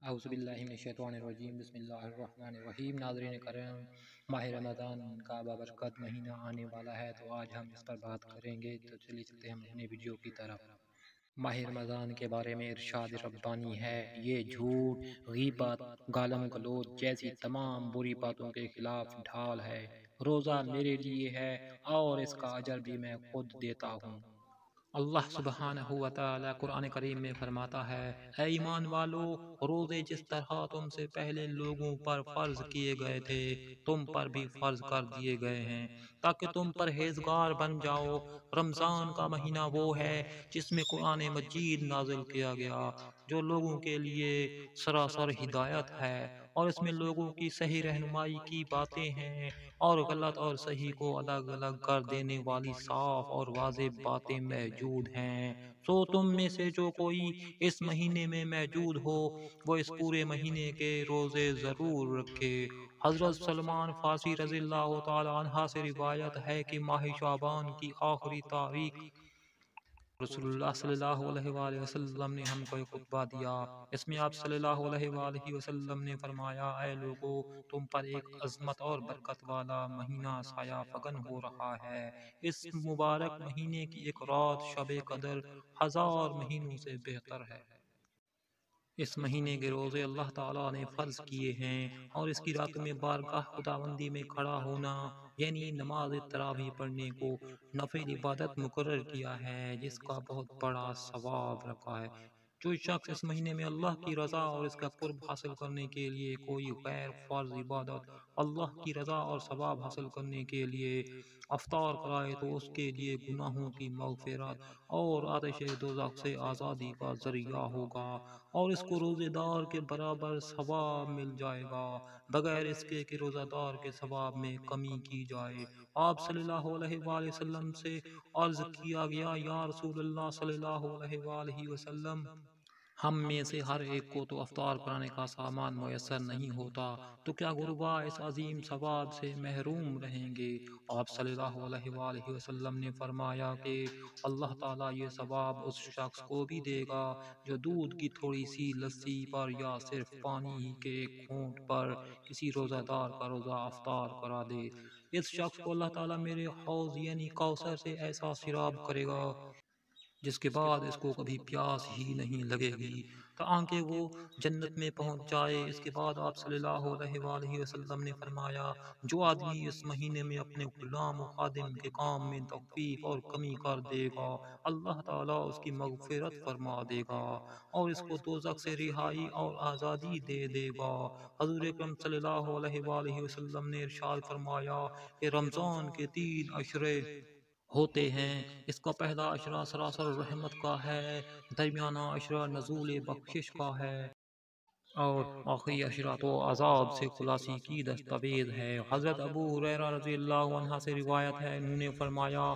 اعوذ باللہ من الشیطان الرجیم بسم اللہ الرحمن الرحیم۔ ناظرین کرام، ماہ رمضان کا بابرکت مہینہ آنے والا ہے، تو آج ہم اس پر بات کریں گے۔ تو چلیے چلتے ہیں اپنے ویڈیو کی طرف۔ ماہ رمضان کے بارے میں ارشاد ربانی ہے، یہ جھوٹ، غیبت، گالم گلوچ جیسی تمام بری باتوں کے خلاف ڈھال ہے۔ روزہ میرے لیے ہے اور اس کا اجر بھی میں خود دیتا ہوں۔ اللہ سبحانہ و تعالی قرآن کریم میں فرماتا ہے، اے ایمان والو، روزے جس طرح تم سے پہلے لوگوں پر فرض کیے گئے تھے تم پر بھی فرض کر دیے گئے ہیں، تاکہ تم پرہیزگار بن جاؤ۔ رمضان کا مہینہ وہ ہے جس میں قرآن مجید نازل کیا گیا، جو لوگوں کے لیے سراسر ہدایت ہے، اور اس میں لوگوں کی صحیح رہنمائی کی باتیں ہیں اور غلط اور صحیح کو الگ الگ کر دینے والی صاف اور واضح باتیں موجود ہیں۔ سو تم میں سے جو کوئی اس مہینے میں موجود ہو وہ اس پورے مہینے کے روزے ضرور رکھے۔ حضرت سلمان فارسی رضی اللہ تعالی عنہ سے روایت ہے کہ ماہ شعبان کی آخری تاریخ رسول اللہ صلی اللہ علیہ وآلہ وسلم نے ہم کو ایک خطبہ دیا۔ اس میں آپ صلی اللہ علیہ وآلہ وسلم نے فرمایا، اے لوگو، تم پر ایک عظمت اور برکت والا مہینہ سایہ فگن ہو رہا ہے۔ اس مبارک مہینے کی ایک رات شب قدر 1000 مہینوں سے بہتر ہے۔ اس مہینے کے روزے اللہ تعالیٰ نے فرض کیے ہیں، اور اس کی رات میں بارگاہ خداوندی میں کھڑا ہونا، یعنی نماز تراویح پڑھنے کو نفل عبادت مقرر کیا ہے، جس کا بہت بڑا ثواب رکھا ہے۔ جو شخص اس مہینے میں اللہ کی رضا اور اس کا قرب حاصل کرنے کے لیے کوئی غیر فرض عبادت اللہ کی رضا اور ثواب حاصل کرنے کے لیے افطار کرائے تو اس کے لیے گناہوں کی مغفرت اور آتش دوزخ سے آزادی کا ذریعہ ہوگا، اور اس کو روزے دار کے برابر ثواب مل جائے گا، بغیر اس کے کہ روزہ دار کے ثواب میں کمی کی جائے۔ آپ صلی اللہ علیہ وآلہ وسلم سے عرض کیا گیا، یا رسول اللہ صلی اللہ علیہ وآلہ وسلم، ہم میں سے ہر ایک کو تو افطار کرانے کا سامان میسر نہیں ہوتا، تو کیا غربا اس عظیم ثواب سے محروم رہیں گے؟ آپ صلی اللہ علیہ وآلہ وسلم نے فرمایا کہ اللہ تعالیٰ یہ ثواب اس شخص کو بھی دے گا جو دودھ کی تھوڑی سی لسی پر یا صرف پانی ہی کے ایک گھونٹ پر کسی روزہ دار کا روزہ افطار کرا دے۔ اس شخص کو اللہ تعالیٰ میرے حوض یعنی کوثر سے ایسا سیراب کرے گا جس کے بعد اس کو کبھی پیاس ہی نہیں لگے گی تاکہ وہ جنت میں پہنچ جائے۔ اس کے بعد آپ صلی اللہ علیہ وآلہ وسلم نے فرمایا، جو آدمی اس مہینے میں اپنے غلام و خادم کے کام میں تخفیف اور کمی کر دے گا، اللہ تعالیٰ اس کی مغفرت فرما دے گا اور اس کو دوزخ سے رہائی اور آزادی دے دے گا۔ حضور اکرم صلی اللہ علیہ وآلہ وسلم نے ارشاد فرمایا کہ رمضان کے 3 عشرے ہوتے ہیں۔ اس کا پہلا عشرہ سراسر رحمت کا ہے، درمیانہ عشرہ نزول بخشش کا ہے، اور آخری عشرہ تو عذاب سے خلاصی کی دستاویز ہے۔ حضرت ابو ہریرہ رضی اللہ عنہ سے روایت ہے، انہوں نے فرمایا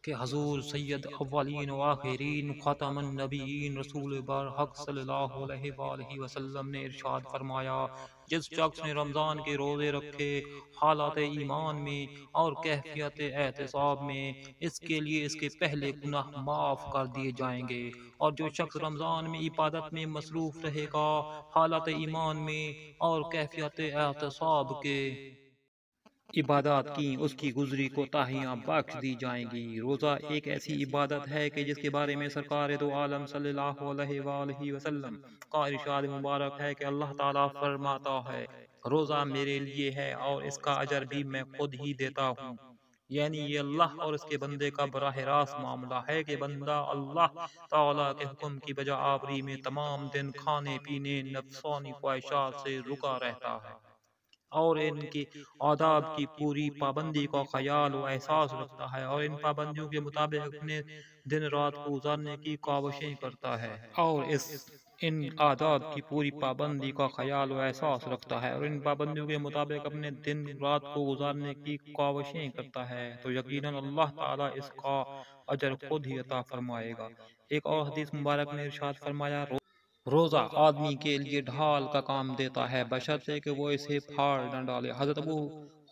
کہ حضور سید اولین و آخرین خاتم النبیین رسول برحق صلی اللہ علیہ وآلہ وسلم نے ارشاد فرمایا، جس شخص نے رمضان کے روزے رکھے حالات ایمان میں اور کیفیت احتساب میں، اس کے لیے اس کے پہلے گناہ معاف کر دیے جائیں گے، اور جو شخص رمضان میں عبادت میں مصروف رہے گا حالات ایمان میں اور کیفیت احتساب کے، عبادات کی اس کی گزری کوتاہیاں بخش دی جائیں گی۔ روزہ ایک ایسی عبادت ہے کہ جس کے بارے میں سرکار دو عالم صلی اللہ علیہ وآلہ وسلم کا ارشاد مبارک ہے کہ اللہ تعالیٰ فرماتا ہے، روزہ میرے لیے ہے اور اس کا اجر بھی میں خود ہی دیتا ہوں۔ یعنی یہ اللہ اور اس کے بندے کا براہ راست معاملہ ہے کہ بندہ اللہ تعالیٰ کے حکم کی بجا آوری میں تمام دن کھانے پینے نفسانی خواہشات سے رکا رہتا ہے اور ان کے آداب کی پوری پابندی کا خیال و احساس رکھتا ہے، اور ان پابندیوں کے مطابق اپنے دن رات کو گزارنے کی کاوشیں کرتا ہے، اور ان آداب کی پوری پابندی کا خیال و احساس رکھتا ہے اور ان پابندیوں کے مطابق اپنے دن رات کو گزارنے کی کاوشیں کرتا ہے، تو یقیناً اللہ تعالیٰ اس کا اجر خود ہی عطا فرمائے گا۔ ایک اور حدیث مبارک میں ارشاد فرمایا، روزہ آدمی کے لیے ڈھال کا کام دیتا ہے بشرطے کہ وہ اسے پھاڑ نہ ڈالے۔ حضرت ابو